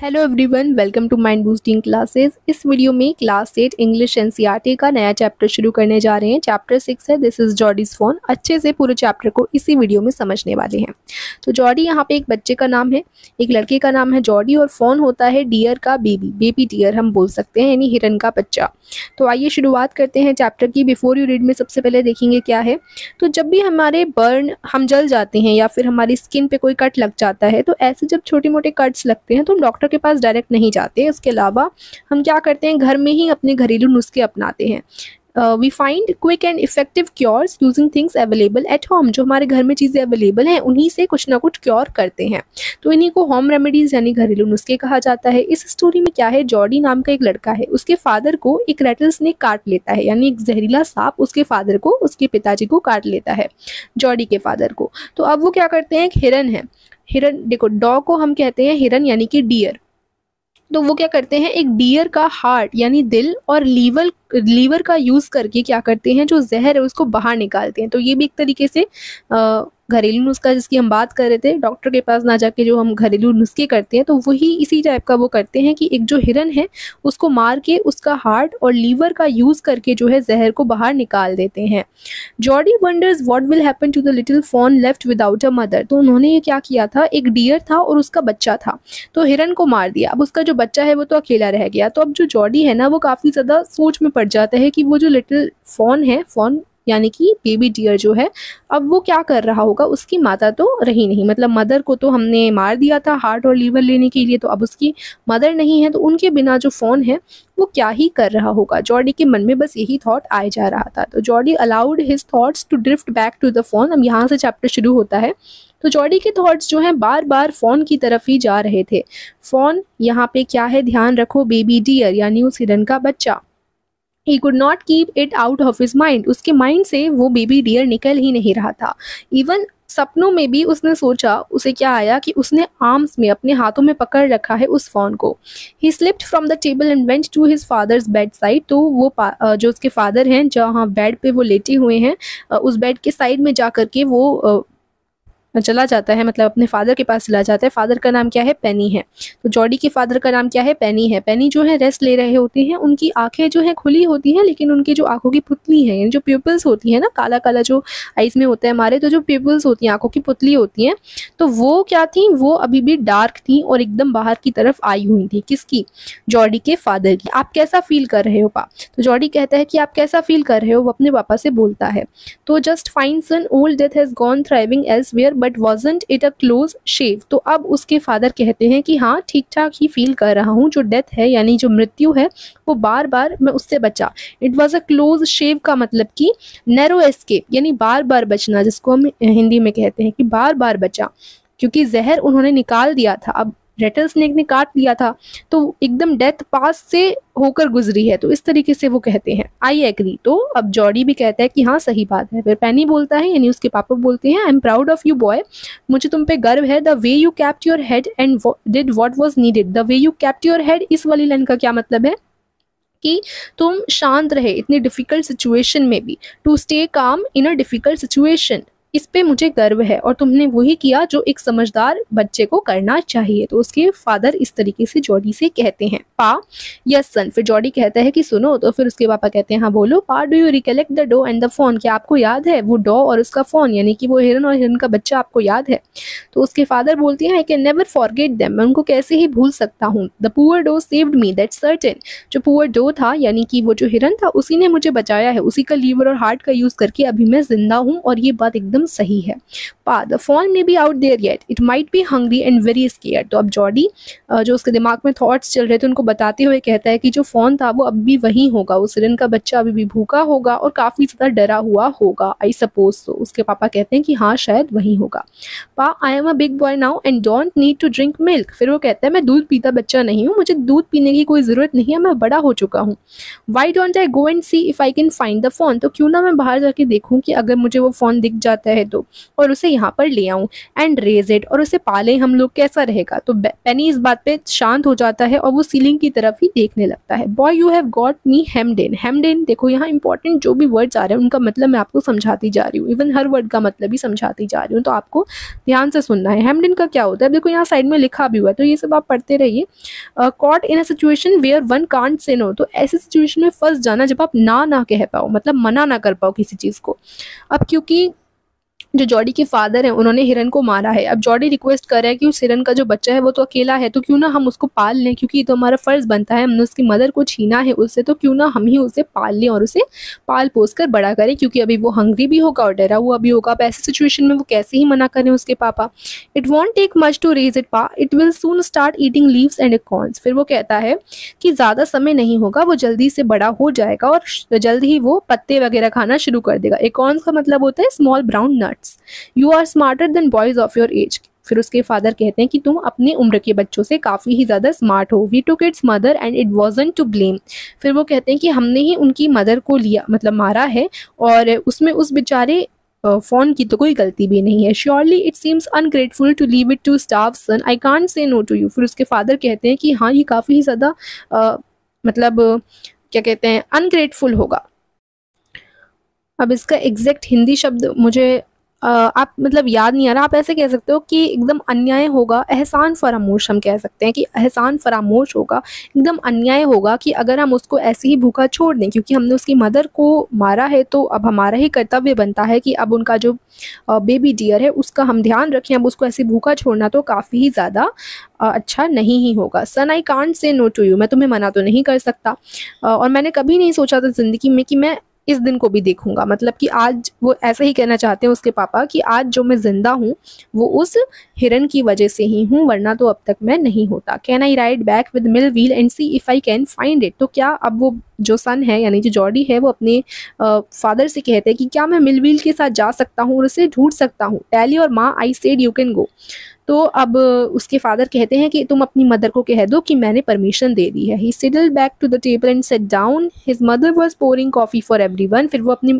Hello everyone, welcome to mind boosting classes. इस video में class 8 English NCERT का नया चैप्टर शुरू करने जा रहे हैं। चैप्टर 6 है दिस इज जॉडीज फोन। अच्छे से पूरे चैप्टर को इसी वीडियो में समझने वाले हैं। तो जॉडी यहाँ पे एक बच्चे का नाम है, एक लड़के का नाम है जॉडी, और फोन होता है डियर का बेबी डियर हम बोल सकते हैं, यानी हिरन का बच्चा। तो आइए शुरुआत करते हैं चैप्टर की। बिफोर यू रीड में सबसे पहले देखेंगे क्या है। तो जब भी हमारे हम जल जाते हैं या फिर हमारी स्किन पे कोई कट लग जाता है, तो ऐसे जब छोटे मोटे कट्स लगते हैं तो हम डॉक्टर के पास डायरेक्ट नहीं जाते। इसके अलावा हम क्या करते हैं, घर में ही अपने घरेलू नुस्खे अपनाते हैं। We find quick and effective cures using things available at home. जो हमारे घर में चीज़ें अवेलेबल हैं उन्हीं से कुछ ना कुछ क्योर करते हैं, तो इन्हीं को होम रेमेडीज यानी घरेलू नुस्खे कहा जाता है। इस स्टोरी में क्या है, जॉडी नाम का एक लड़का है, उसके फादर को एक रेटल स्नेक काट लेता है, यानी एक जहरीला सांप उसके फादर को, उसके पिताजी को काट लेता है, जॉडी के फादर को। तो अब वो क्या करते हैं, एक हिरन है, हिरन देखो, डॉग को हम कहते हैं हिरन यानी कि डियर। तो वो क्या करते हैं, एक डियर का हार्ट यानी दिल और लीवर का यूज करके क्या करते हैं, जो जहर है उसको बाहर निकालते हैं। तो ये भी एक तरीके से घरेलू नुस्खा जिसकी हम बात कर रहे थे, डॉक्टर के पास ना जाके जो हम घरेलू नुस्खे करते हैं, तो वही इसी टाइप का वो करते हैं कि एक जो हिरन है उसको मार के उसका हार्ट और लीवर का यूज करके जो है जहर को बाहर निकाल देते हैं। Jody wonders what will happen to the little fawn left without a mother. तो उन्होंने ये क्या किया था, एक डियर था और उसका बच्चा था, तो हिरन को मार दिया, अब उसका जो बच्चा है वो तो अकेला रह गया। तो अब जो जॉडी है ना, वो काफी ज्यादा सोच में पड़ जाता है कि वो जो लिटिल फॉन है, फॉन यानी कि बेबी डियर जो है, अब वो क्या कर रहा होगा। उसकी माता तो रही नहीं, मतलब मदर को तो हमने मार दिया था हार्ट और लीवर लेने के लिए, तो अब उसकी मदर नहीं है, तो उनके बिना जो फोन है वो क्या ही कर रहा होगा। जॉडी के मन में बस यही थॉट आए जा रहा था। तो Jody allowed his thoughts to drift back to the fawn. अब यहाँ से चैप्टर शुरू होता है। तो जॉडी के थॉट्स जो हैं बार बार फोन की तरफ ही जा रहे थे। फोन यहाँ पे क्या है, ध्यान रखो, बेबी डियर यानी उस हिरन का बच्चा। He could not keep it out of his mind. उसके माइंड से वो बेबी डियर निकल ही नहीं रहा था। इवन सपनों में भी उसने सोचा, उसे क्या आया कि उसने आर्म्स में, अपने हाथों में पकड़ रखा है उस फोन को। He slipped from the table and went to his father's bedside. तो वो जो उसके फादर हैं, जहाँ बेड पे वो लेटे हुए हैं, उस बेड के साइड में जा करके वो चला जाता है, मतलब अपने फादर के पास चला जाता है। फादर का नाम क्या है, पेनी है। तो जॉडी के फादर का नाम क्या है, पेनी है। पेनी जो है रेस्ट ले रहे होते हैं, उनकी आंखें जो है खुली होती हैं, लेकिन उनकी जो आंखों की पुतली है, यानी जो प्यूपल्स होती है ना, काला काला जो आइज में होता है हमारे, तो जो प्यूपल्स होती हैं, आंखों की पुतली होती हैं, तो वो क्या थी, वो अभी भी डार्क थी और एकदम बाहर की तरफ आई हुई थी। किसकी, जॉडी के फादर की। आप कैसा फील कर रहे हो पा। तो जॉडी कहता है कि आप कैसा फील कर रहे हो, वो अपने पापा से बोलता है। तो just fine son, old death has gone thriving elsewhere but wasn't it a close shave। तो अब उसके फादर कहते हैं कि हाँ, ठीक ठाक ही फील कर रहा हूँ, जो डेथ है यानी जो मृत्यु है वो बार बार मैं उससे बचा। इट वॉज अ क्लोज शेव का मतलब कि नैरो एस्केप, यानी बार बार बचना, जिसको हम हिंदी में कहते हैं कि बार बार बचा, क्योंकि जहर उन्होंने निकाल दिया था, अब रेटल स्नेक ने काट लिया था, तो एकदम डेथ पास से होकर गुजरी है। तो इस तरीके से वो कहते हैं आई एग्री। तो अब जॉडी भी कहता है कि हाँ सही बात है। फिर पेनी बोलता है, यानी उसके पापा बोलते हैं, I am proud of you boy, मुझे तुम पे गर्व है। The way you kept your head and did what was needed. The way you kept your head, इस वाली लाइन का क्या मतलब है कि तुम शांत रहे इतनी डिफिकल्ट सिचुएशन में भी, to stay calm in a difficult situation, इस पे मुझे गर्व है, और तुमने वही किया जो एक समझदार बच्चे को करना चाहिए। तो उसके फादर इस तरीके से जॉडी से कहते हैं। पा, यस सन। फिर जॉडी कहता है कि सुनो। तो फिर उसके पापा कहते हैं हाँ बोलो। Pa, do you recollect the doe and the fawn. क्या आपको याद है वो डॉ और उसका फोन, यानी कि वो हिरन और हिरन का बच्चा आपको याद है। तो उसके फादर बोलते हैं I can never forget them, मैं उनको कैसे ही भूल सकता हूँ। The poor doe saved me, that's certain. जो पुअर डो था यानी कि वो जो हिरन था, उसी ने मुझे बचाया है, उसी का लीवर और हार्ट का यूज करके अभी मैं जिंदा हूँ, और ये बात एकदम सही है। Pa, the fawn may be out there yet, it might be hungry and very scared. तो अब जॉडी जो उसके दिमाग में थॉट्स चल रहे थे उनको बताते हुए कहता है कि जो फोन था वो अब भी वही होगा, उस हिरन का बच्चा अभी भी भूखा होगा और काफी ज्यादा डरा हुआ होगा, आई सपोज। तो उसके पापा कहते हैं कि हाँ शायद वही होगा। Pa, I am a big boy now and don't need to drink milk. फिर वो कहता है मैं दूध पीता बच्चा नहीं हूँ, मुझे दूध पीने की कोई जरूरत नहीं है, मैं बड़ा हो चुका हूँ। Why don't I go and see if I can find the phone. तो क्यों ना मैं बाहर जाके देखूँ कि अगर मुझे वो फोन दिख जाता है तो, और उसे यहाँ पर ले आऊँ, एंड रेज इट, और उसे पालें हम लोग, कैसा रहेगा। तो पेनी इस बात पे शांत हो जाता है और वो सीलिंग की तरफ ही देखने लगता है। Boy you have got me hemmed in. Hemmed in, देखो यहाँ इंपॉर्टेंट जो भी वर्ड्स आ रहे हैं उनका मतलब मैं आपको समझाती जा रही हूँ, इवन हर वर्ड का मतलब ही समझाती जा रही हूँ, तो आपको ध्यान से सुनना है। हेम्ड इन का क्या होता है, देखो यहाँ साइड में लिखा भी हुआ है, तो ये सब आप पढ़ते रहिए। Caught in a situation where one can't say no, तो ऐसी सिचुएशन में फंस जाना जब आप ना कह पाओ, मतलब मना ना कर पाओ किसी चीज़ को। अब क्योंकि जो जॉडी के फादर हैं उन्होंने हिरन को मारा है, अब जॉडी रिक्वेस्ट कर रहा है कि उस हिरन का जो बच्चा है वो तो अकेला है, तो क्यों ना हम उसको पाल लें, क्योंकि ये तो हमारा फ़र्ज़ बनता है, हमने उसकी मदर को छीना है उससे, तो क्यों ना हम ही उसे पाल लें और उसे पाल पोस कर बड़ा करें, क्योंकि अभी वो हंग्री भी होगा और डरा हुआ भी होगा। अब ऐसी सिचुएशन में वो कैसे ही मना करें उसके पापा। It won't take much to raise it पा, it will soon start eating leaves and acorns. फिर वो कहता है कि ज़्यादा समय नहीं होगा, वो जल्दी से बड़ा हो जाएगा और जल्द ही वो पत्ते वगैरह खाना शुरू कर देगा। एकॉर्न्स का मतलब होता है small brown nuts. You are smarter than boys of your age. फिर उसके फादर कहते हैं कि तुम अपनी उम्र के बच्चों से काफ़ी ही ज़्यादा स्मार्ट हो। We took its mother and it wasn't to blame. फिर वो कहते हैं कि हमने ही उनकी मदर को लिया, मतलब मारा है, और उसमें उस बेचारे फ़ोन की तो कोई गलती भी नहीं है। Surely it seems ungrateful to leave it to starve son, I can't say no to you. फिर उसके फादर कहते हैं कि हाँ, ये काफ़ी ही ज़्यादा मतलब क्या कहते हैं, अनग्रेटफुल होगा। अब इसका एग्जैक्ट हिंदी शब्द मुझे आप मतलब याद नहीं आ रहा, आप ऐसे कह सकते हो कि एकदम अन्याय होगा, एहसान फरामोश हम कह सकते हैं कि एहसान फरामोश होगा, एकदम अन्याय होगा कि अगर हम उसको ऐसे ही भूखा छोड़ दें, क्योंकि हमने उसकी मदर को मारा है, तो अब हमारा ही कर्तव्य बनता है कि अब उनका जो बेबी डियर है उसका हम ध्यान रखें। अब उसको ऐसे भूखा छोड़ना तो काफ़ी ही ज़्यादा अच्छा नहीं ही होगा। Son I can't say no to you, मैं तुम्हें मना तो नहीं कर सकता, और मैंने कभी नहीं सोचा था ज़िंदगी में कि मैं इस दिन को भी देखूंगा, मतलब कि आज वो ऐसे ही कहना चाहते हैं उसके पापा कि आज जो मैं जिंदा हूँ वो उस हिरन की वजह से ही हूँ, वरना तो अब तक मैं नहीं होता। Can I ride back with mill wheel and see if I can find it. तो क्या अब वो जो सन है यानी जो जॉडी है वो अपने फादर से कहते हैं कि क्या मैं मिल व्हील के साथ जा सकता हूँ और उसे ढूंढ सकता हूँ। डैडी और माँ, I said you can go. तो अब उसके फादर कहते हैं कि तुम अपनी मदर को कह दो कि मैंने परमिशन दे दी है। He settled back to the table and set down. His mother was pouring coffee for everyone. फिर वो अपनी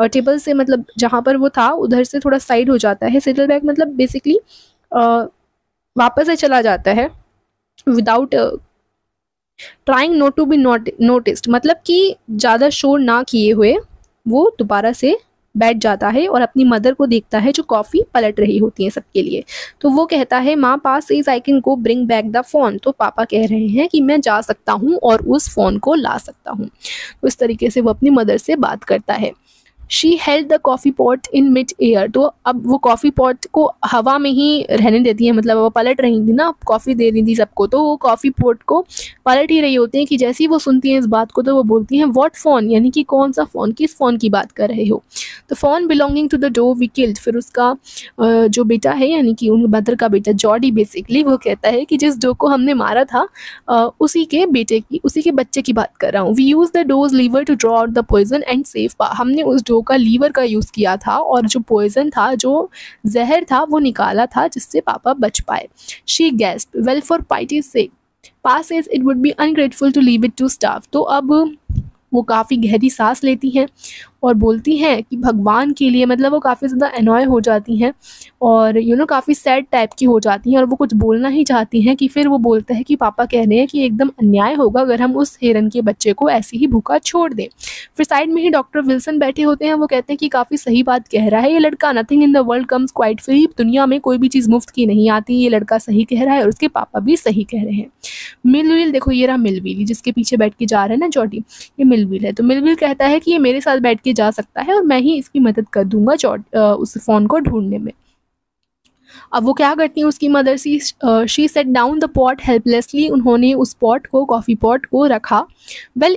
टेबल से, मतलब जहाँ पर वो था उधर से थोड़ा साइड हो जाता है। सिटल बैक मतलब बेसिकली वापस से चला जाता है without trying not to be noticed, मतलब कि ज़्यादा शोर ना किए हुए वो दोबारा से बैठ जाता है और अपनी मदर को देखता है जो कॉफ़ी पलट रही होती है सबके लिए। तो वो कहता है माँ Pa's is I can go bring back the fawn. तो पापा कह रहे हैं कि मैं जा सकता हूँ और उस फ़ोन को ला सकता हूँ। तो इस तरीके से वो अपनी मदर से बात करता है। She held the coffee pot in mid air. तो अब वो कॉफ़ी पॉट को हवा में ही रहने देती है, मतलब वो पलट रही थी ना, कॉफ़ी दे रही थी सबको, तो वो कॉफ़ी पॉट को पलट ही रही होती हैं कि जैसे ही वो सुनती हैं इस बात को तो वो बोलती हैं व्हाट फ़ोन, यानी कि कौन सा फ़ोन, किस फ़ोन की बात कर रहे हो। तो fawn belonging to the doe we killed. फिर उसका जो बेटा है यानी कि उन मदर का बेटा जॉडी बेसिकली वो कहता है कि जिस डो को हमने मारा था उसी के बेटे की, उसी के बच्चे की बात कर रहा हूँ। We use the doe's liver to draw out the poison and save Pa. हमने उस डो का लीवर का यूज़ किया था और जो पॉइजन था, जो जहर था वो निकाला था जिससे पापा बच पाए। She gasped well for pity's sake. Pa says it would be ungrateful to leave it to starve. तो अब वो काफ़ी गहरी सांस लेती हैं और बोलती हैं कि भगवान के लिए, मतलब वो काफ़ी ज़्यादा एनॉय हो जाती हैं और काफ़ी सैड टाइप की हो जाती हैं और वो कुछ बोलना ही चाहती हैं कि फिर वो बोलते हैं कि पापा कह रहे हैं कि एकदम अन्याय होगा अगर हम उस हिरन के बच्चे को ऐसे ही भूखा छोड़ दें। फिर साइड में ही डॉक्टर विल्सन बैठे होते हैं, वो कहते हैं कि काफ़ी सही बात कह रहा है ये लड़का, nothing in the world comes quite free. दुनिया में कोई भी चीज़ मुफ्त की नहीं आती, ये लड़का सही कह रहा है और उसके पापा भी सही कह रहे हैं। मिलविल, देखो ये रहा मिलविल जिसके पीछे बैठ के जा रहा है ना जॉडी, ये मिलविल है। तो मिलविल कहता है कि ये मेरे साथ बैठ के जा सकता है और मैं ही इसकी मदद कर दूंगा उस फ़ोन को ढूंढने में। अब वो क्या करती हैं उसकी mother she set down the pot helplessly. उन्होंने उस पॉट को, कॉफ़ी पॉट को रखा। Well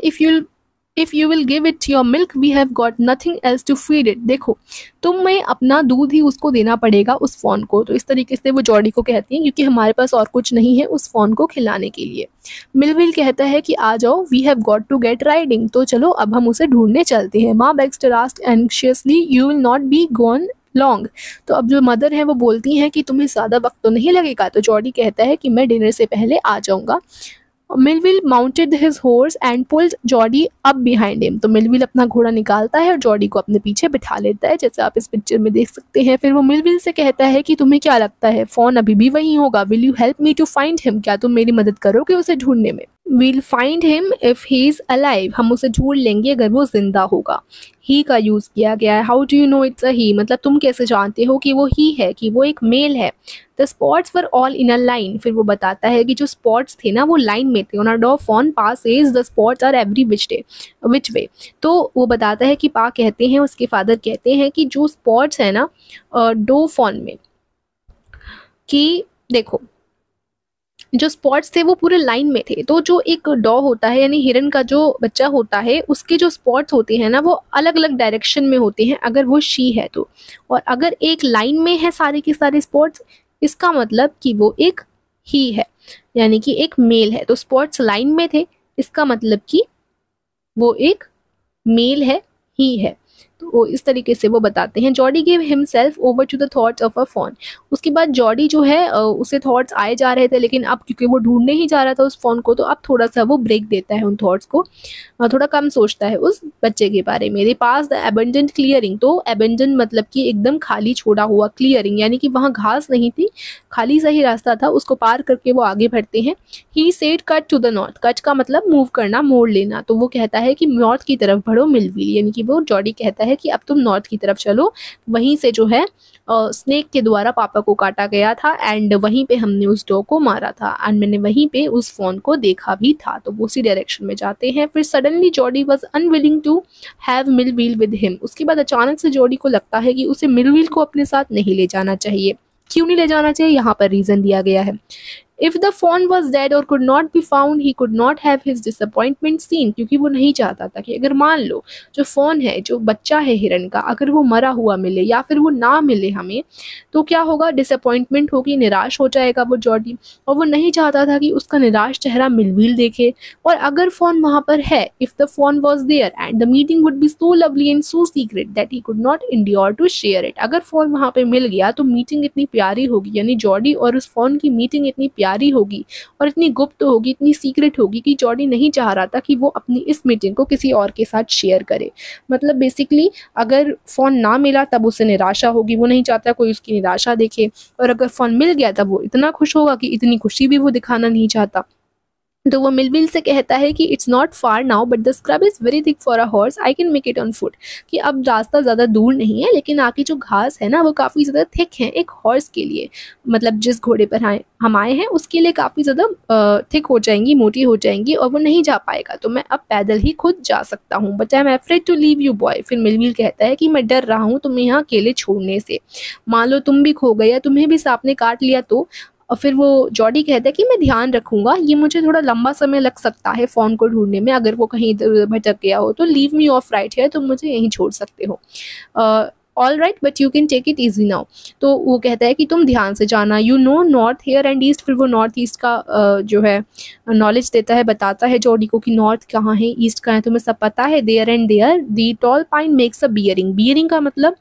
if you will give it your milk we have got nothing else to feed it. देखो तुम्हें अपना दूध ही उसको देना पड़ेगा उस फ़ोन को। तो इस तरीके से वो जॉडी को कहती हैं क्योंकि हमारे पास और कुछ नहीं है उस फ़ोन को खिलाने के लिए। मिलविल कहता है कि आ जाओ, we have got to get riding. तो चलो अब हम उसे ढूंढने चलते हैं। Ma Baxter asked anxiously you will not be gone long. तो अब जो मदर है वो बोलती हैं कि तुम्हें ज़्यादा वक्त तो नहीं लगेगा। तो जॉडी कहता है कि मैं डिनर से पहले आ जाऊँगा। Millville mounted his horse and pulled Jordi up behind him. तो मिलविल अपना घोड़ा निकालता है और जॉडी को अपने पीछे बिठा लेता है, जैसे आप इस पिक्चर में देख सकते हैं। फिर वो मिलविल से कहता है कि तुम्हें क्या लगता है फोन अभी भी वहीं होगा, will you help me to find him, क्या तुम मेरी मदद करोगे उसे ढूंढने में। We'll find him if he is alive, हम उसे ढूंढ लेंगे अगर वो जिंदा होगा। ही का यूज किया गया है। How do you know it's a he, मतलब तुम कैसे जानते हो कि वो ही है, कि वो एक मेल है। The spots were all in a line, फिर वो बताता है कि जो स्पॉट्स थे ना वो लाइन में थे। On a doe fawn Pa says the spots are every which way. तो वो बताता है कि पा कहते हैं, उसके फादर कहते हैं कि जो स्पॉट्स है ना डो फॉन में, कि देखो जो स्पॉट्स थे वो पूरे लाइन में थे। तो जो एक डॉ होता है यानी हिरन का जो बच्चा होता है, उसके जो स्पॉट्स होते हैं ना वो अलग अलग डायरेक्शन में होते हैं अगर वो शी है तो। और अगर एक लाइन में है सारे के सारे स्पॉट्स, इसका मतलब कि वो एक ही है, यानी कि एक मेल है। तो स्पॉट्स लाइन में थे, इसका मतलब कि वो एक मेल है, ही है। तो इस तरीके से वो बताते हैं। Jody give himself over to the thoughts of a fawn. उसके बाद जॉडी जो है उसे थॉट्स आए जा रहे थे, लेकिन अब क्योंकि वो ढूंढने ही जा रहा था उस फोन को, तो अब थोड़ा सा वो ब्रेक देता है उन थॉट्स को, थोड़ा कम सोचता है उस बच्चे के बारे में। दे पास द एबंडेंट क्लियरिंग, तो एबंडेंट मतलब कि एकदम खाली छोड़ा हुआ, क्लियरिंग यानी कि वहाँ घास नहीं थी, खाली सा ही रास्ता था, उसको पार करके वो आगे बढ़ते हैं। He said cut to the north, cut का मतलब मूव करना, मोड़ लेना। तो वो कहता है कि नॉर्थ की तरफ बढ़ो मिलविल, यानी कि वो जॉडी कहता है कि अब तुम नॉर्थ की तरफ चलो, वहीं से जो है स्नेक के द्वारा पापा को काटा गया था एंड वहीं पे हमने उस डॉग को मारा था एंड मैंने वहीं पे उस फोन को देखा भी था। तो वो उसी डायरेक्शन में जाते हैं। फिर suddenly Jody was unwilling to have Millwheel with him, उसके बाद अचानक से जॉडी को लगता है कि उसे मिलविल को अपने साथ नहीं ले जाना चाहिए। क्यों नहीं ले जाना चाहिए, यहाँ पर रीजन दिया गया है। If the fawn was dead or could not be found, he could not have his disappointment seen, क्योंकि वो नहीं चाहता था कि अगर मान लो जो फोन है, जो बच्चा है हिरन का, अगर वो मरा हुआ मिले या फिर वो ना मिले हमें, तो क्या होगा, डिसअपॉइंटमेंट होगी, निराश हो जाएगा वो जॉडी, और वो नहीं चाहता था कि उसका निराश चेहरा मिलविल देखे। और अगर फोन वहाँ पर है, if the fawn was there and the meeting would be so lovely and so secret that he could not endure to share it, अगर फोन वहाँ पे मिल गया तो मीटिंग इतनी प्यारी होगी, यानी जॉडी और उस फोन की मीटिंग इतनी प्यारी होगी और इतनी गुप्त होगी, इतनी सीक्रेट होगी कि जॉडी नहीं चाह रहा था कि वो अपनी इस मीटिंग को किसी और के साथ शेयर करे। मतलब बेसिकली अगर फोन ना मिला तब उसे निराशा होगी, वो नहीं चाहता कोई उसकी निराशा देखे, और अगर फोन मिल गया तब वो इतना खुश होगा कि इतनी खुशी भी वो दिखाना नहीं चाहता। तो वो मिलविल से कहता है कि it's not far now but the scrub is very thick for a horse, I can make it on foot, कि अब रास्ता ज़्यादा दूर नहीं है, लेकिन आगे जो घास है ना वो काफ़ी ज़्यादा थिक है एक हॉर्स के लिए, मतलब जिस घोड़े पर हम आए हैं उसके लिए काफ़ी ज़्यादा थिक हो जाएंगी, मोटी हो जाएंगी, और वो नहीं जा पाएगा, तो मैं अब पैदल ही खुद जा सकता हूँ। But I am afraid to leave you boy, फिर मिलविल कहता है कि मैं डर रहा हूँ तुम्हें यहाँ अकेले छोड़ने से, मान लो तुम भी खो गए या तुम्हें भी सांप ने काट लिया तो। और फिर वो जॉडी कहता है कि मैं ध्यान रखूंगा, ये मुझे थोड़ा लंबा समय लग सकता है फ़ोन को ढूंढने में, अगर वो कहीं इधर उधर भटक गया हो तो लीव मी ऑफ राइट है, तुम मुझे यहीं छोड़ सकते हो, all right but you can take it easy now. तो वो कहता है कि तुम ध्यान से जाना, you know north here and east, फिर वो नॉर्थ ईस्ट का जो है नॉलेज देता है, बताता है जॉडी को कि नॉर्थ कहाँ है, ईस्ट कहाँ है, तुम्हें सब पता है। There and there the tall pine makes a bearing, bearing का मतलब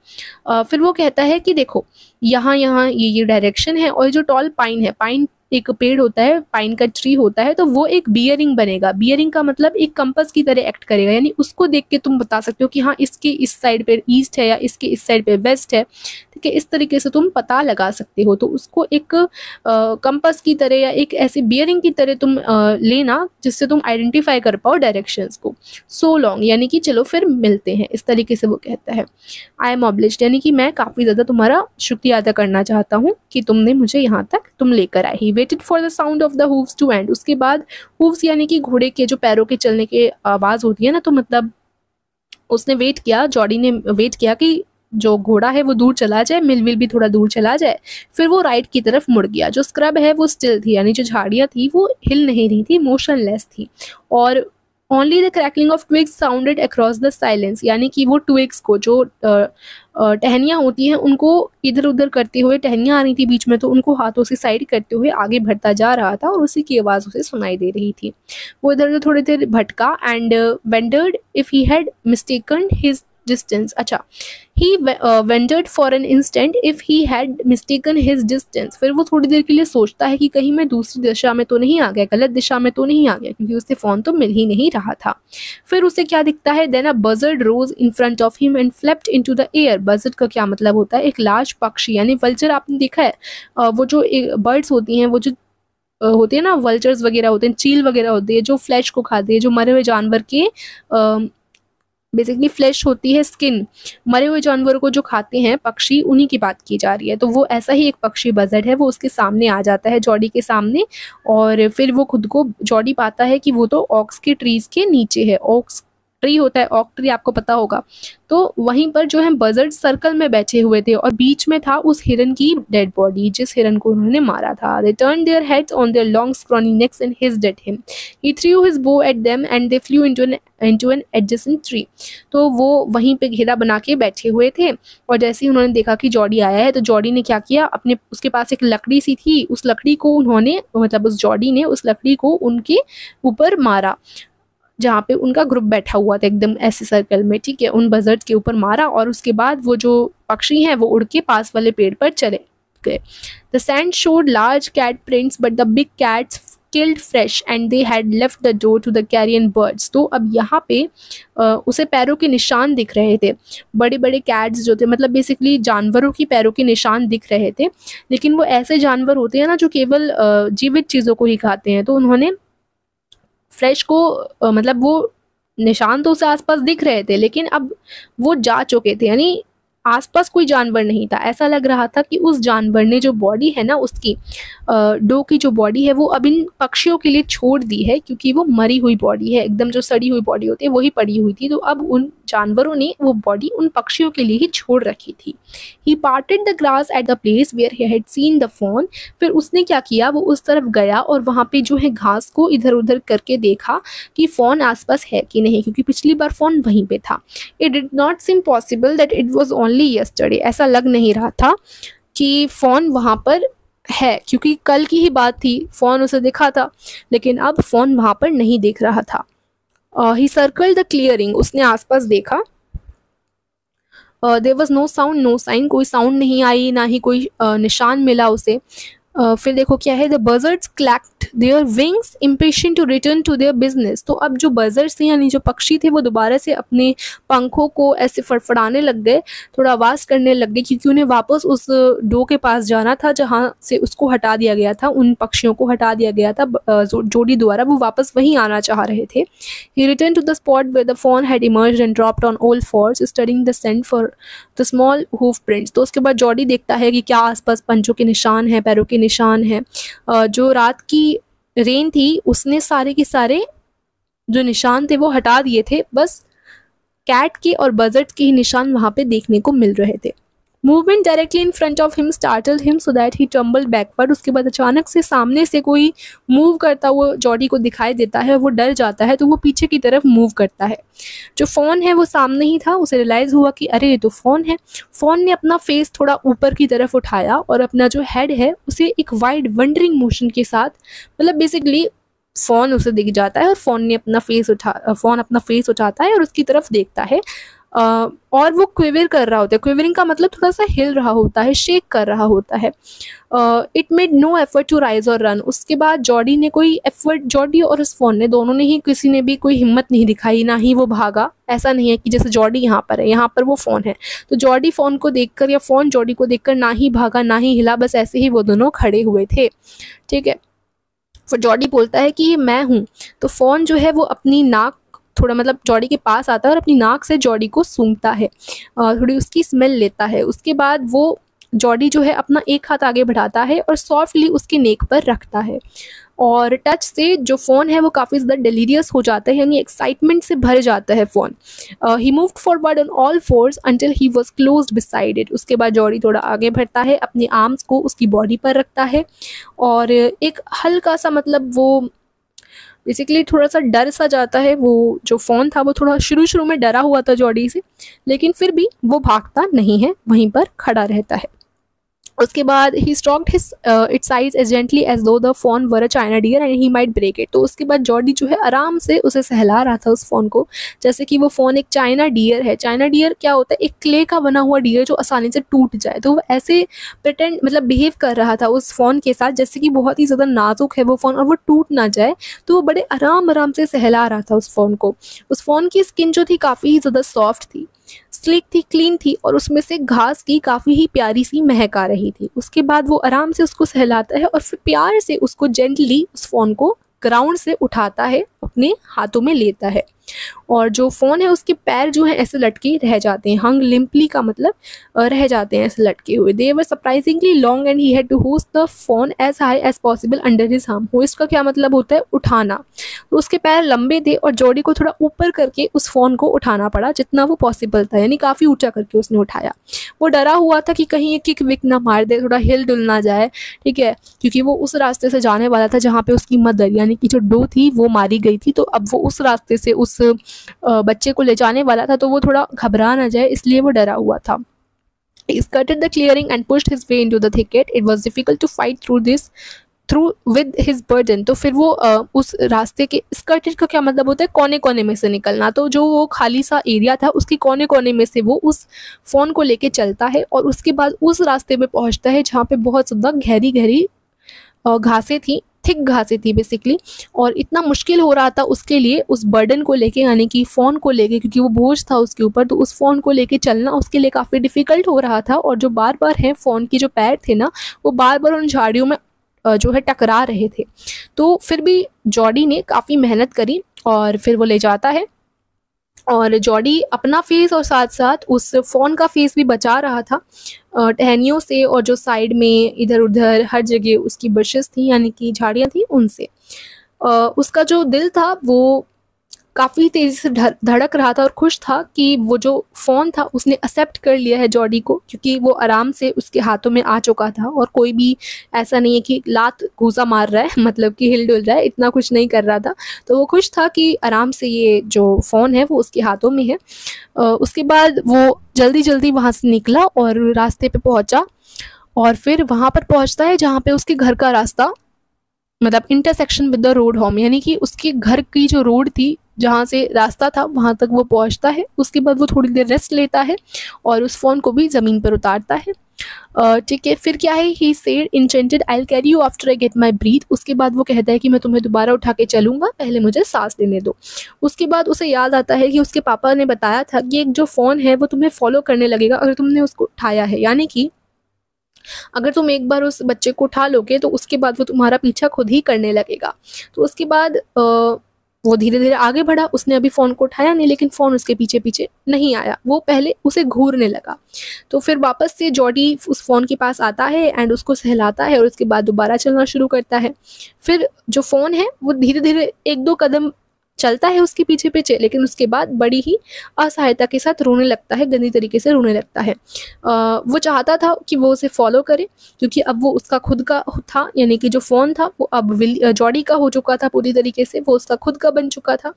फिर वो कहता है कि देखो यहाँ यहाँ ये डायरेक्शन है, और जो टॉल पाइन है, पाइन एक पेड़ होता है, पाइन का ट्री होता है, तो वो एक बियरिंग बनेगा। बियरिंग का मतलब एक कंपास की तरह एक्ट करेगा, यानी उसको देख के तुम बता सकते हो कि हाँ इसके इस साइड पे ईस्ट है या इसके इस साइड पे वेस्ट है, ठीक है, इस तरीके से तुम पता लगा सकते हो। तो उसको एक कंपास की तरह या एक ऐसे बियरिंग की तरह तुम लेना जिससे तुम आइडेंटिफाई कर पाओ डायरेक्शंस को। सो लॉन्ग यानी कि चलो फिर मिलते हैं, इस तरीके से वो कहता है। आई एम ऑब्लिज्ड यानी कि मैं काफ़ी ज़्यादा तुम्हारा शुक्रिया अदा करना चाहता हूँ कि तुमने मुझे यहाँ तक तुम लेकर आए। He waited for the sound of the hooves to end, उसके बाद हूव्स यानी कि घोड़े के जो पैरों के चलने की आवाज़ होती है ना, तो मतलब उसने वेट किया, जॉडी ने वेट किया कि जो घोड़ा है वो दूर चला जाए, मिलविल भी थोड़ा दूर चला जाए, फिर वो राइट की तरफ मुड़ गया। जो स्क्रब है वो स्टिल थी, यानी जो झाड़ियाँ थी वो हिल नहीं रही थी, मोशनलेस थी, और only the crackling of twigs sounded across the silence, यानी कि वो ट्विग्स को जो टहनियाँ होती हैं उनको इधर उधर करते हुए, टहनियाँ आ रही थी बीच में तो उनको हाथों से साइड करते हुए आगे बढ़ता जा रहा था, और उसी की आवाज़ उसे सुनाई दे रही थी। वो इधर उधर थोड़ी देर भटका and wondered if he had mistaken his distance. अच्छा, he wondered for an instant if he had mistaken his distance. फिर वो थोड़ी देर के लिए सोचता है कि कहीं मैं दूसरी दिशा में तो नहीं आ गया, गलत दिशा में तो नहीं आ गया, क्योंकि उससे फ़ोन तो मिल ही नहीं रहा था. फिर उसे क्या दिखता है, then a buzzard rose in front of him and flapped into the air. buzzard का क्या मतलब होता है, एक लार्ज पक्षी, यानी वल्चर आपने देखा है, वो जो बर्ड्स होती हैं, वो जो होते हैं ना, वल्चर्स वगैरह होते हैं, चील वगैरह होती है, जो फ्लैश को खाते हैं, जो मरे हुए जानवर के बेसिकली फ्लैश होती है, स्किन, मरे हुए जानवरों को जो खाते हैं पक्षी, उन्हीं की बात की जा रही है. तो वो ऐसा ही एक पक्षी बजट है, वो उसके सामने आ जाता है, जॉडी के सामने, और फिर वो खुद को, जॉडी पाता है कि वो तो ऑक्स के ट्रीज के नीचे है. ऑक्स ट्री होता है, ऑक ट्री आपको पता होगा. तो वहीं पर जो है बजर्ड सर्कल में बैठे हुए थे और बीच में था उस हिरन की डेड बॉडी, जिस हिरन को उन्होंने मारा था. They turned their heads on their long scrawny necks and hissed at him. He threw his bow at them and they flew into an adjacent tree. तो वो वहीं पे घेरा बना के बैठे हुए थे, और जैसे ही उन्होंने देखा कि जॉडी आया है, तो जॉडी ने क्या किया, अपने, उसके पास एक लकड़ी सी थी, उस लकड़ी को उन्होंने, मतलब उस जॉडी ने उस लकड़ी को उनके ऊपर मारा, जहाँ पे उनका ग्रुप बैठा हुआ था एकदम ऐसे सर्कल में, ठीक है, उन बजर्ड के ऊपर मारा, और उसके बाद वो जो पक्षी हैं वो उड़ के पास वाले पेड़ पर चले गए. The sand showed large cat prints but the big cats killed fresh and they had left the door to the carrion birds. तो अब यहाँ पे उसे पैरों के निशान दिख रहे थे, बड़े बड़े कैट्स जो थे, मतलब बेसिकली जानवरों की पैरों के निशान दिख रहे थे, लेकिन वो ऐसे जानवर होते हैं ना जो केवल जीवित चीज़ों को ही खाते हैं. तो उन्होंने फ्रेश को मतलब वो निशान तो उसे आसपास दिख रहे थे, लेकिन अब वो जा चुके थे, यानी आसपास कोई जानवर नहीं था. ऐसा लग रहा था कि उस जानवर ने जो बॉडी है ना, उसकी डो की जो बॉडी है, वो अब इन पक्षियों के लिए छोड़ दी है, क्योंकि वो मरी हुई बॉडी है, एकदम जो सड़ी हुई बॉडी होती है वही पड़ी हुई थी. तो अब उन जानवरों ने वो बॉडी उन पक्षियों के लिए ही छोड़ रखी थी. He parted the grass at the place where he had seen the fawn. फिर उसने क्या किया, वो उस तरफ गया और वहाँ पे जो है घास को इधर उधर करके देखा कि फ़ोन आसपास है कि नहीं, क्योंकि पिछली बार फ़ोन वहीं पे था. It did not seem possible that it was only yesterday. ऐसा लग नहीं रहा था कि फ़ोन वहाँ पर है, क्योंकि कल की ही बात थी, फ़ोन उसे दिखा था, लेकिन अब फ़ोन वहाँ पर नहीं दिख रहा था. He circled the clearing. उसने आसपास देखा. There was no sound no sign. कोई साउंड नहीं आई, ना ही कोई निशान मिला उसे. फिर देखो क्या है, the buzzards clacked their wings impatient to return to their business. तो अब जो बजर्ड्स थे, यानी जो पक्षी थे, वो दोबारा से अपने पंखों को ऐसे फड़फड़ाने लग गए, थोड़ा आवाज़ करने लग गए, क्योंकि उन्हें वापस उस डो के पास जाना था जहाँ से उसको हटा दिया गया था, उन पक्षियों को हटा दिया गया था जोड़ी द्वारा. वो वापस वहीं आना चाह रहे थे. He return to the spot where the fawn had emerged and dropped on all fours studying the scent for the small hoof prints. तो उसके बाद जॉडी देखता है कि क्या आसपास पंचों के निशान हैं, पैरों के निशान हैं. जो रात की रेन थी उसने सारे के सारे जो निशान थे वो हटा दिए थे, बस कैट के और बजर्ड के ही निशान वहां पे देखने को मिल रहे थे. Movement directly in front of him startled him so that he tumbled backward. उसके बाद अचानक से सामने से कोई मूव करता हुआ जॉडी को दिखाई देता है, वो डर जाता है, तो वो पीछे की तरफ मूव करता है. जो फ़ोन है वो सामने ही था. उसे रियलाइज़ हुआ कि अरे ये तो फ़ोन है. फ़ोन ने अपना फेस थोड़ा ऊपर की तरफ उठाया और अपना जो हेड है उसे एक वाइड वंडरिंग मोशन के साथ, मतलब बेसिकली फ़ोन उसे दिख जाता है और फ़ोन अपना फेस उठाता है और उसकी तरफ देखता है. और वो क्विवर कर रहा होता है. क्विवरिंग का मतलब थोड़ा सा हिल रहा होता है, शेक कर रहा होता है. It made no effort to rise और रन. उसके बाद जॉडी ने कोई एफर्ट, जॉडी और उस फ़ोन ने, दोनों ने ही, किसी ने भी कोई हिम्मत नहीं दिखाई, ना ही वो भागा. ऐसा नहीं है कि जैसे जॉडी यहाँ पर है, यहाँ पर वो फ़ोन है, तो जॉडी फ़ोन को देखकर या फ़ोन जॉडी को देखकर ना ही भागा ना ही हिला, बस ऐसे ही वो दोनों खड़े हुए थे. ठीक है. फिर जॉडी बोलता है कि मैं हूँ. तो फ़ोन जो है वो अपनी नाक थोड़ा, मतलब जॉडी के पास आता है और अपनी नाक से जॉडी को सूंघता है, थोड़ी उसकी स्मेल लेता है. उसके बाद वो जॉडी जो है अपना एक हाथ आगे बढ़ाता है और सॉफ्टली उसके नेक पर रखता है, और टच से जो फ़ोन है वो काफ़ी ज़्यादा डेलीरियस हो जाता है, यानी एक्साइटमेंट से भर जाता है phone. He moved forward on all force until he was closed beside it. उसके बाद जॉडी थोड़ा आगे बढ़ता है, अपने आर्म्स को उसकी बॉडी पर रखता है, और एक हल्का सा, मतलब वो बेसिकली थोड़ा सा डर सा जाता है. वो जो फ़ोन था वो थोड़ा शुरू में डरा हुआ था जॉडी से, लेकिन फिर भी वो भागता नहीं है, वहीं पर खड़ा रहता है. उसके बाद ही स्ट्रोक्ड हिज इट्स साइज as gently as though the fawn were a china deer and he might break it. तो उसके बाद जॉर्डी जो है आराम से उसे सहला रहा था उस फ़ोन को, जैसे कि वो फ़ोन एक चाइना डियर है। चाइना डियर क्या होता है, एक क्ले का बना हुआ डियर जो आसानी से टूट जाए। तो वो ऐसे प्रिटेंड मतलब बिहेव कर रहा था उस फ़ोन के साथ जैसे कि बहुत ही ज़्यादा नाजुक है वो फ़ोन और वो टूट ना जाए। तो वो बड़े आराम आराम से सहला रहा था उस फ़ोन को। उस फ़ोन की स्किन जो थी काफ़ी ज़्यादा सॉफ्ट थी, स्लिक थी, क्लीन थी और उसमें से घास की काफ़ी ही प्यारी सी महक आ रही थी। उसके बाद वो आराम से उसको सहलाता है और फिर प्यार से उसको जेंटली उस फ़ोन को ग्राउंड से उठाता है, अपने हाथों में लेता है और जो फ़ोन है उसके पैर जो हैं ऐसे लटके रह जाते हैं। हंग लिम्पली का मतलब रह जाते हैं ऐसे लटके हुए। They were surprisingly long and he had to hoist the fawn as high as possible under his arm. Hoist का क्या मतलब होता है, उठाना। तो उसके पैर लंबे थे और जॉडी को थोड़ा ऊपर करके उस फ़ोन को उठाना पड़ा जितना वो पॉसिबल था, यानी काफ़ी ऊँचा करके उसने उठाया। वो डरा हुआ था कि कहीं ये किक विक ना मार दे, थोड़ा हिल डुल ना जाए, ठीक है, क्योंकि वो उस रास्ते से जाने वाला था जहाँ पे उसकी मदर यानी कि जो डो थी वो मारी गई थी। तो अब वो उस रास्ते से उस बच्चे को ले जाने वाला था, तो वो थोड़ा घबरा ना जाए इसलिए वो डरा हुआ था। He skirted the clearing and pushed his way into the thicket. It was difficult to fight through with his burden. तो फिर वो उस रास्ते के, skirted का क्या मतलब होता है, कोने कोने में से निकलना। तो जो वो खाली सा एरिया था उसके कोने कोने में से वो उस फ़ोन को लेके चलता है और उसके बाद उस रास्ते पे पहुंचता है जहाँ पे बहुत ज़्यादा गहरी गहरी घासें थी, थिक घासें थी बेसिकली। और इतना मुश्किल हो रहा था उसके लिए उस बर्डन को लेके, यानी कि फ़ोन को लेके, क्योंकि वो बोझ था उसके ऊपर। तो उस फ़ोन को लेके चलना उसके लिए काफ़ी डिफ़िकल्ट हो रहा था और जो बार बार है फ़ोन की जो पैर थे ना वो बार बार उन झाड़ियों में जो है टकरा रहे थे। तो फिर भी जॉडी ने काफ़ी मेहनत करी और फिर वो ले जाता है और जॉडी अपना फेस और साथ साथ उस फ़ोन का फेस भी बचा रहा था टहनियों से और जो साइड में इधर उधर हर जगह उसकी बशेस थी यानी कि झाड़ियाँ थी उनसे। उसका जो दिल था वो काफ़ी तेज़ी से धड़क रहा था और खुश था कि वो जो फ़ोन था उसने एक्सेप्ट कर लिया है जॉडी को, क्योंकि वो आराम से उसके हाथों में आ चुका था और कोई भी ऐसा नहीं है कि लात घूसा मार रहा है मतलब कि हिल डुल रहा है, इतना कुछ नहीं कर रहा था। तो वो खुश था कि आराम से ये जो फ़ोन है वो उसके हाथों में है। उसके बाद वो जल्दी जल्दी वहाँ से निकला और रास्ते पे पहुँचा और फिर वहाँ पर पहुँचता है जहाँ पे उसके घर का रास्ता मतलब intersection with the road home, यानी कि उसके घर की जो रोड थी जहाँ से रास्ता था वहाँ तक वो पहुँचता है। उसके बाद वो थोड़ी देर रेस्ट लेता है और उस फ़ोन को भी ज़मीन पर उतारता है। ठीक है, फिर क्या है, he said intended I will carry you after I get my breath. उसके बाद वो कहता है कि मैं तुम्हें दोबारा उठा के चलूँगा, पहले मुझे सांस लेने दो। उसके बाद उसे याद आता है कि उसके पापा ने बताया था कि एक जो फ़ोन है वो तुम्हें फॉलो करने लगेगा अगर तुमने उसको उठाया है, यानी कि अगर तुम एक बार उस बच्चे को उठा लोगे तो उसके बाद वो तुम्हारा पीछा खुद ही करने लगेगा। तो उसके बाद वो धीरे धीरे आगे बढ़ा। उसने अभी फ़ोन को उठाया नहीं लेकिन फ़ोन उसके पीछे पीछे नहीं आया, वो पहले उसे घूरने लगा। तो फिर वापस से जॉडी उस फ़ोन के पास आता है एंड उसको सहलाता है और उसके बाद दोबारा चलना शुरू करता है। फिर जो फ़ोन है वो धीरे धीरे एक दो कदम चलता है उसके पीछे पीछे, लेकिन उसके बाद बड़ी ही असहायता के साथ रोने लगता है, गंदी तरीके से रोने लगता है। वो चाहता था कि वो उसे फॉलो करे क्योंकि अब वो उसका खुद का था, यानी कि जो फ़ोन था वो अब जॉडी का हो चुका था पूरी तरीके से, वो उसका खुद का बन चुका था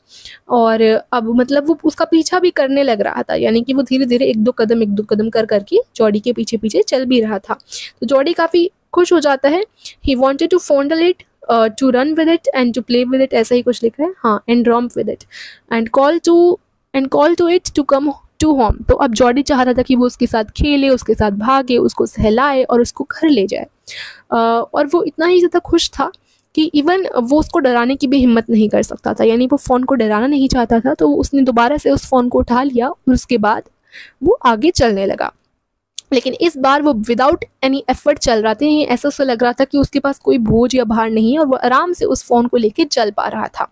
और अब मतलब वो उसका पीछा भी करने लग रहा था, यानी कि वो धीरे धीरे एक दो कदम कर करके जॉडी के पीछे पीछे चल भी रहा था। तो जॉडी काफ़ी खुश हो जाता है। He wanted to fondle it, to run with it and to play with it, ऐसा ही कुछ लिखा है, हाँ, and romp with it and call to it to come to home। तो अब जॉडी चाह रहा था कि वो उसके साथ खेले, उसके साथ भागे, उसको सहलाए और उसको घर ले जाए। और वो इतना ही ज़्यादा खुश था कि इवन वो उसको डराने की भी हिम्मत नहीं कर सकता था, यानी वो फ़ोन को डराना नहीं चाहता था। तो उसने दोबारा से उस फ़ोन को उठा लिया और उसके बाद वो आगे चलने लगा, लेकिन इस बार वो विदाउट एनी एफर्ट चल रहा था। ऐसा सा लग रहा था कि उसके पास कोई बोझ या भार नहीं है और वो आराम से उस फ़ोन को लेके चल पा रहा था।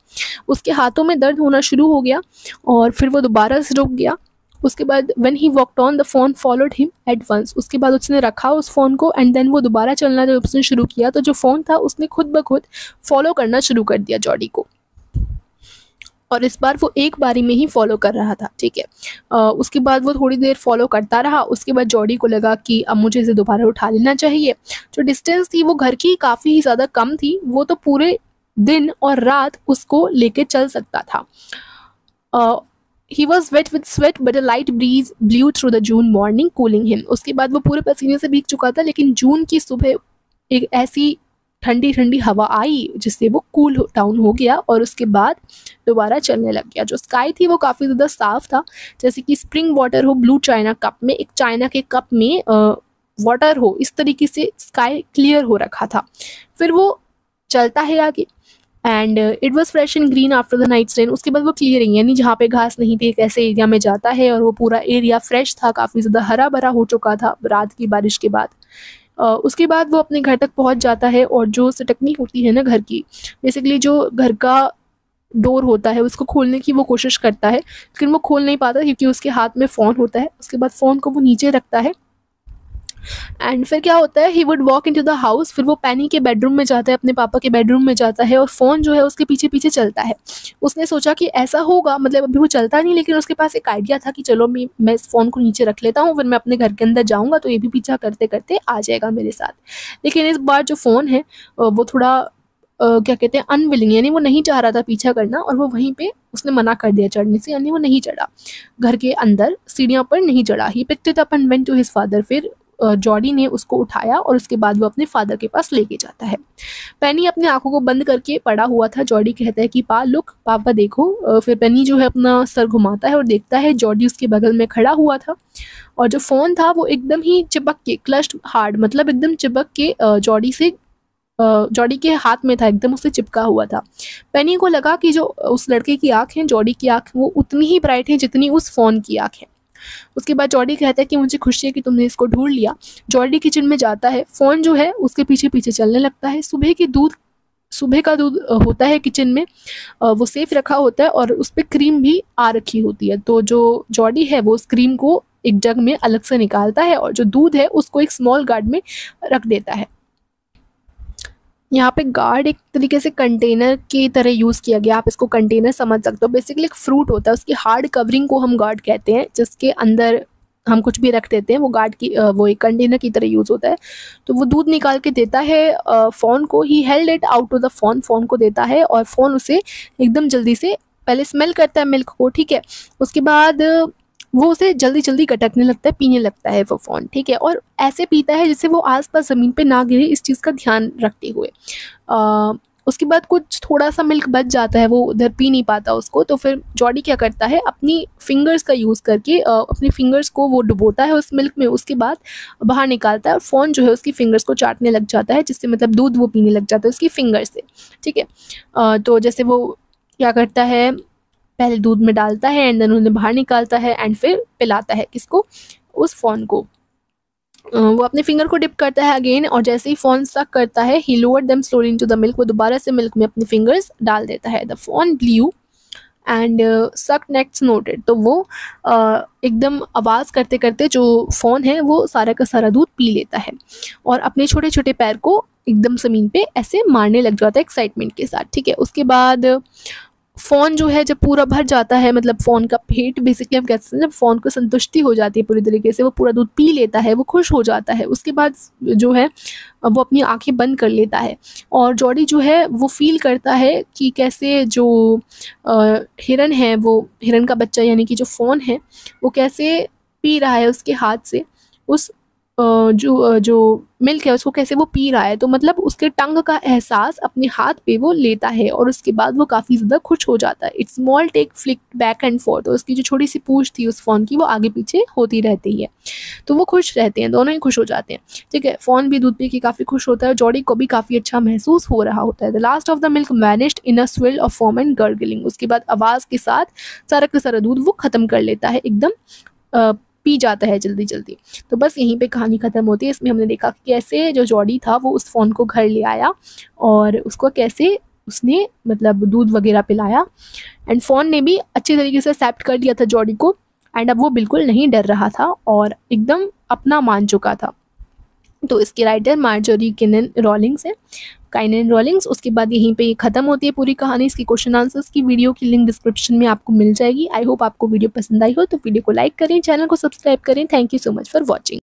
उसके हाथों में दर्द होना शुरू हो गया और फिर वो दोबारा से रुक गया। उसके बाद when he walked on the fawn followed him at once. उसके बाद उसने रखा उस फ़ोन को एंड देन वो दोबारा चलना जब उसने शुरू किया तो जो फ़ोन था उसने खुद ब खुद फॉलो करना शुरू कर दिया जॉडी को, और इस बार वो एक बारी में ही फॉलो कर रहा था, ठीक है। उसके बाद वो थोड़ी देर फॉलो करता रहा। उसके बाद जॉडी को लगा कि अब मुझे इसे दोबारा उठा लेना चाहिए। जो डिस्टेंस थी वो घर की काफ़ी ज़्यादा कम थी, वो तो पूरे दिन और रात उसको लेके चल सकता था। He was wet with sweat but a light breeze blew through the June morning cooling him. उसके बाद वो पूरे पसीने से भीग चुका था, लेकिन जून की सुबह एक ऐसी ठंडी ठंडी हवा आई जिससे वो कूल डाउन हो गया और उसके बाद दोबारा चलने लग गया। जो स्काई थी वो काफ़ी ज़्यादा साफ था, जैसे कि स्प्रिंग वाटर हो ब्लू चाइना कप में, एक चाइना के कप में वाटर हो, इस तरीके से स्काई क्लियर हो रखा था। फिर वो चलता है आगे and it was fresh and green after the night's rain. उसके बाद वो क्लियरिंग यानी जहाँ पे घास नहीं थी एक ऐसे एरिया में जाता है और वो पूरा एरिया फ्रेश था, काफ़ी ज़्यादा हरा भरा हो चुका था रात की बारिश के बाद। उसके बाद वो अपने घर तक पहुँच जाता है और जो टेक्निक होती है ना घर की, बेसिकली जो घर का डोर होता है उसको खोलने की वो कोशिश करता है, लेकिन वो खोल नहीं पाता क्योंकि उसके हाथ में फ़ोन होता है। उसके बाद फ़ोन को वो नीचे रखता है एंड फिर क्या होता है, he would walk into the house. फिर वो पेनी के बेडरूम में जाता है, अपने पापा के बेडरूम में जाता है और फ़ोन जो है उसके पीछे पीछे चलता है। उसने सोचा कि ऐसा होगा, मतलब अभी वो चलता नहीं, लेकिन उसके पास एक आइडिया था कि चलो मैं इस फ़ोन को नीचे रख लेता हूँ, फिर मैं अपने घर के अंदर जाऊँगा तो ये भी पीछा करते करते आ जाएगा मेरे साथ। लेकिन इस बार जो फ़ोन है वो थोड़ा क्या कहते हैं अनविलिंग, यानी वो नहीं चाह रहा था पीछा करना और वो वहीं पे उसने मना कर दिया चढ़ने से, यानी वो नहीं चढ़ा, घर के अंदर सीढ़ियों पर नहीं चढ़ा। He picked it up and went to his father. फिर जॉडी ने उसको उठाया और उसके बाद वो अपने फादर के पास लेके जाता है। पेनी अपने आंखों को बंद करके पड़ा हुआ था। जॉडी कहता है कि पापा देखो। फिर पेनी जो है अपना सर घुमाता है और देखता है जॉडी उसके बगल में खड़ा हुआ था और जो फ़ोन था वो एकदम ही चिपक के क्लच्ड हार्ड, मतलब एकदम चिपक के जॉडी के हाथ में था, एकदम उससे चिपका हुआ था। पेनी को लगा कि जो उस लड़के की आँख है, जॉडी की आँख, वो उतनी ही ब्राइट है जितनी उस फ़ोन की आँख है। उसके बाद जॉडी कहता है कि मुझे खुशी है कि तुमने इसको ढूंढ लिया। जॉडी किचन में जाता है, फ़ोन जो है उसके पीछे पीछे चलने लगता है। सुबह का दूध होता है किचन में, वो सेफ रखा होता है और उस पर क्रीम भी आ रखी होती है। तो जो जॉडी है वो उस क्रीम को एक जग में अलग से निकालता है और जो दूध है उसको एक स्मॉल गार्ड में रख देता है। यहाँ पे गार्ड एक तरीके से कंटेनर की तरह यूज़ किया गया, आप इसको कंटेनर समझ सकते हो। बेसिकली एक फ्रूट होता है, उसकी हार्ड कवरिंग को हम गार्ड कहते हैं, जिसके अंदर हम कुछ भी रख देते हैं, वो गार्ड की वो एक कंटेनर की तरह यूज़ होता है। तो वो दूध निकाल के देता है फ़ोन को। He held it out to the fawn को देता है और फ़ोन उसे एकदम जल्दी से पहले स्मेल करता है मिल्क को, ठीक है। उसके बाद वो उसे जल्दी जल्दी गटकने लगता है, पीने लगता है वो फ़ोन, ठीक है। और ऐसे पीता है जिससे वो आसपास ज़मीन पे ना गिरे, इस चीज़ का ध्यान रखते हुए। उसके बाद कुछ थोड़ा सा मिल्क बच जाता है, वो उधर पी नहीं पाता उसको। तो फिर जॉडी क्या करता है, अपनी फिंगर्स का यूज़ करके अपनी फिंगर्स को वो डुबोता है उस मिल्क में, उसके बाद बाहर निकालता है और फ़ोन जो है उसकी फिंगर्स को चाटने लग जाता है, जिससे मतलब दूध वो पीने लग जाता है उसकी फिंगर से, ठीक है। तो जैसे वो क्या करता है, पहले दूध में डालता है एंड देन उन्हें बाहर निकालता है एंड फिर पिलाता है किसको, उस फ़ोन को। वो अपने फिंगर को डिप करता है अगेन और जैसे ही फ़ोन सक करता है, he lowered them slowly into the milk. वो दोबारा से मिल्क में अपने फिंगर्स डाल देता है। द फ़ोन ब्लू एंड सक नेक्स्ट नोटेड। तो वो एकदम आवाज़ करते करते जो फ़ोन है वो सारा का सारा दूध पी लेता है और अपने छोटे छोटे पैर को एकदम ज़मीन पे ऐसे मारने लग जाता है एक्साइटमेंट के साथ, ठीक है। उसके बाद फ़ोन जो है जब पूरा भर जाता है, मतलब फ़ोन का पेट बेसिकली हम कह सकते हैं, जब फ़ोन को संतुष्टि हो जाती है पूरी तरीके से, वो पूरा दूध पी लेता है, वो खुश हो जाता है। उसके बाद जो है वो अपनी आंखें बंद कर लेता है और जॉडी जो है वो फील करता है कि कैसे जो हिरन है, वो हिरन का बच्चा यानी कि जो फ़ोन है वो कैसे पी रहा है उसके हाथ से उस जो मिल्क है उसको, कैसे वो पी रहा है। तो मतलब उसके टंग का एहसास अपने हाथ पे वो लेता है और उसके बाद वो काफ़ी ज़्यादा खुश हो जाता है। Its small tail flick back and forth. तो उसकी जो छोटी सी पूंछ थी उस फ़ोन की वो आगे पीछे होती रहती है, तो वो खुश रहते हैं, दोनों ही खुश हो जाते हैं, ठीक है। फ़ोन भी दूध पी के काफ़ी खुश होता है, जॉडी को भी काफ़ी अच्छा महसूस हो रहा होता है। The last of the milk vanished in a swirl of foam and gargling. उसके बाद आवाज़ के साथ सारा का सारा दूध वो ख़त्म कर लेता है, एकदम पी जाता है जल्दी जल्दी। तो बस यहीं पे कहानी ख़त्म होती है। इसमें हमने देखा कि कैसे जो जॉडी था वो उस फ़ोन को घर ले आया और उसको कैसे उसने मतलब दूध वगैरह पिलाया एंड फ़ोन ने भी अच्छी तरीके से एक्सेप्ट कर लिया था जॉडी को एंड अब वो बिल्कुल नहीं डर रहा था और एकदम अपना मान चुका था। तो इसके राइटर मार्जोरी किनन रॉलिंग्स है, काइनन रॉलिंग्स। उसके बाद यहीं पे ख़त्म होती है पूरी कहानी। इसकी क्वेश्चन आंसर्स की वीडियो की लिंक डिस्क्रिप्शन में आपको मिल जाएगी। आई होप आपको वीडियो पसंद आई हो तो वीडियो को लाइक करें, चैनल को सब्सक्राइब करें। Thank you so much for watching.